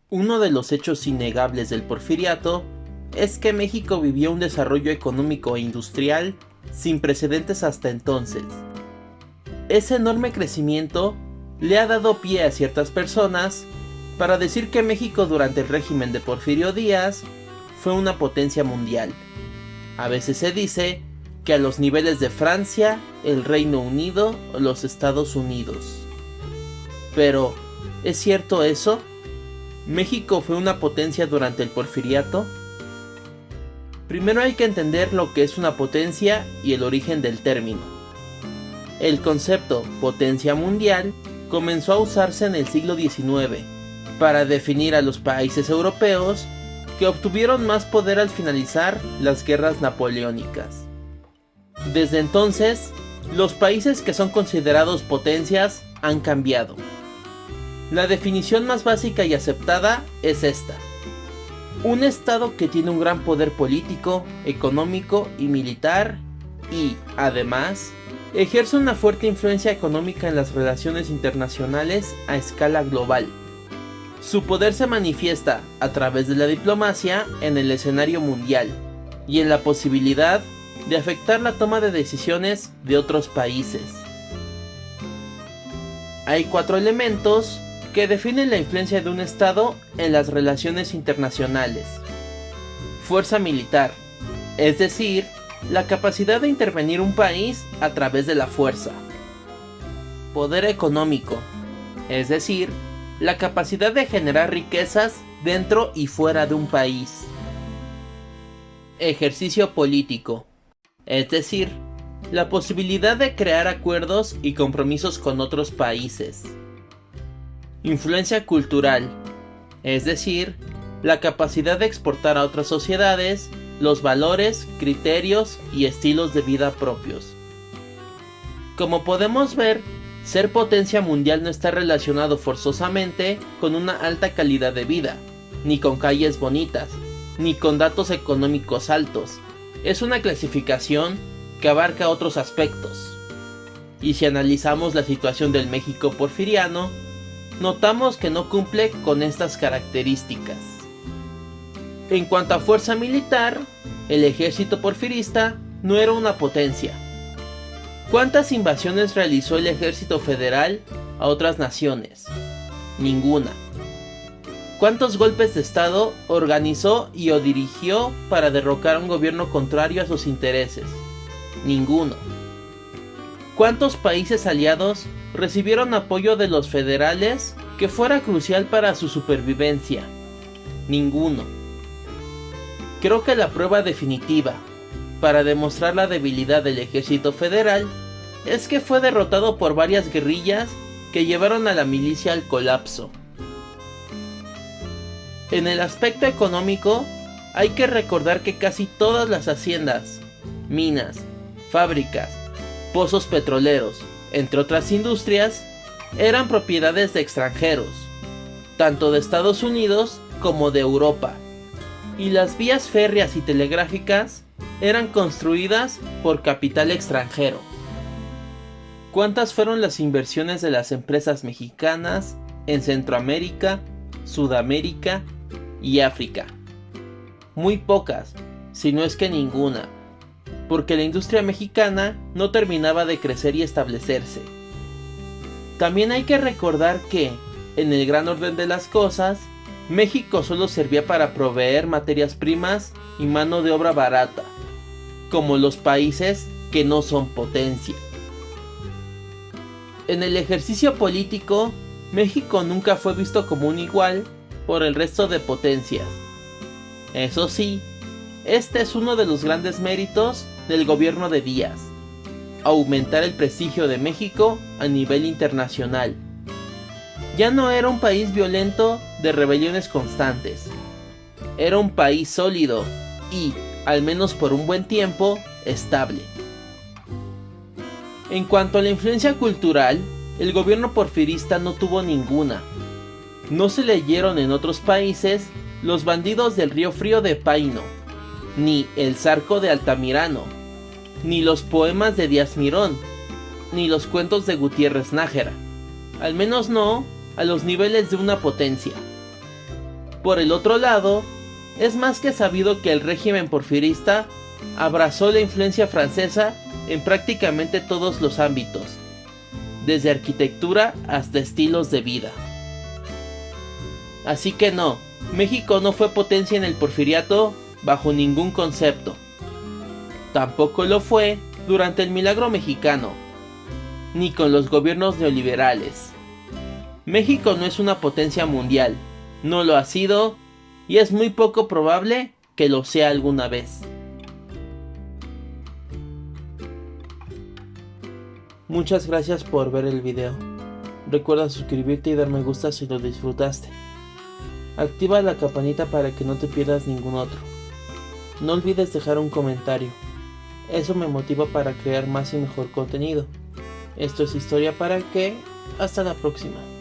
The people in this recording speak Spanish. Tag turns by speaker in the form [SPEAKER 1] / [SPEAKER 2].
[SPEAKER 1] Uno de los hechos innegables del Porfiriato es que México vivió un desarrollo económico e industrial sin precedentes hasta entonces. Ese enorme crecimiento le ha dado pie a ciertas personas para decir que México durante el régimen de Porfirio Díaz fue una potencia mundial. A veces se dice que a los niveles de Francia, el Reino Unido o los Estados Unidos. Pero, ¿es cierto eso? ¿México fue una potencia durante el Porfiriato? Primero hay que entender lo que es una potencia y el origen del término. El concepto potencia mundial comenzó a usarse en el siglo XIX para definir a los países europeos que obtuvieron más poder al finalizar las guerras napoleónicas. Desde entonces, los países que son considerados potencias han cambiado. La definición más básica y aceptada es esta: un estado que tiene un gran poder político, económico y militar y, además, ejerce una fuerte influencia económica en las relaciones internacionales a escala global. Su poder se manifiesta a través de la diplomacia en el escenario mundial y en la posibilidad de afectar la toma de decisiones de otros países. Hay 4 elementos que definen la influencia de un estado en las relaciones internacionales. Fuerza militar, es decir, la capacidad de intervenir un país a través de la fuerza. Poder económico, es decir, la capacidad de generar riquezas dentro y fuera de un país. Ejercicio político, es decir, la posibilidad de crear acuerdos y compromisos con otros países. Influencia cultural, es decir, la capacidad de exportar a otras sociedades los valores, criterios y estilos de vida propios. Como podemos ver, ser potencia mundial no está relacionado forzosamente con una alta calidad de vida, ni con calles bonitas, ni con datos económicos altos. Es una clasificación que abarca otros aspectos. Y si analizamos la situación del México porfiriano, notamos que no cumple con estas características. En cuanto a fuerza militar, el ejército porfirista no era una potencia. ¿Cuántas invasiones realizó el ejército federal a otras naciones? Ninguna. ¿Cuántos golpes de estado organizó y o dirigió para derrocar a un gobierno contrario a sus intereses? Ninguno. ¿Cuántos países aliados recibieron apoyo de los federales que fuera crucial para su supervivencia? Ninguno. Creo que la prueba definitiva para demostrar la debilidad del ejército federal es que fue derrotado por varias guerrillas que llevaron a la milicia al colapso. En el aspecto económico, hay que recordar que casi todas las haciendas, minas, fábricas, pozos petroleros, entre otras industrias, eran propiedades de extranjeros, tanto de Estados Unidos como de Europa, y las vías férreas y telegráficas eran construidas por capital extranjero. ¿Cuántas fueron las inversiones de las empresas mexicanas en Centroamérica, Sudamérica y África? Muy pocas, si no es que ninguna, porque la industria mexicana no terminaba de crecer y establecerse. También hay que recordar que, en el gran orden de las cosas, México solo servía para proveer materias primas y mano de obra barata, como los países que no son potencia. En el ejercicio político, México nunca fue visto como un igual por el resto de potencias. Eso sí, este es uno de los grandes méritos del gobierno de Díaz: aumentar el prestigio de México a nivel internacional. Ya no era un país violento de rebeliones constantes. Era un país sólido y, al menos por un buen tiempo, estable. En cuanto a la influencia cultural, el gobierno porfirista no tuvo ninguna. No se leyeron en otros países Los bandidos del Río Frío de Paino, ni El Zarco de Altamirano, ni los poemas de Díaz Mirón, ni los cuentos de Gutiérrez Nájera, al menos no a los niveles de una potencia. Por el otro lado, es más que sabido que el régimen porfirista abrazó la influencia francesa en prácticamente todos los ámbitos, desde arquitectura hasta estilos de vida. Así que no, México no fue potencia en el porfiriato bajo ningún concepto. Tampoco lo fue durante el Milagro Mexicano, ni con los gobiernos neoliberales. México no es una potencia mundial, no lo ha sido y es muy poco probable que lo sea alguna vez. Muchas gracias por ver el video. Recuerda suscribirte y dar me gusta si lo disfrutaste. Activa la campanita para que no te pierdas ningún otro. No olvides dejar un comentario. Eso me motiva para crear más y mejor contenido. Esto es Historia para qué. Hasta la próxima.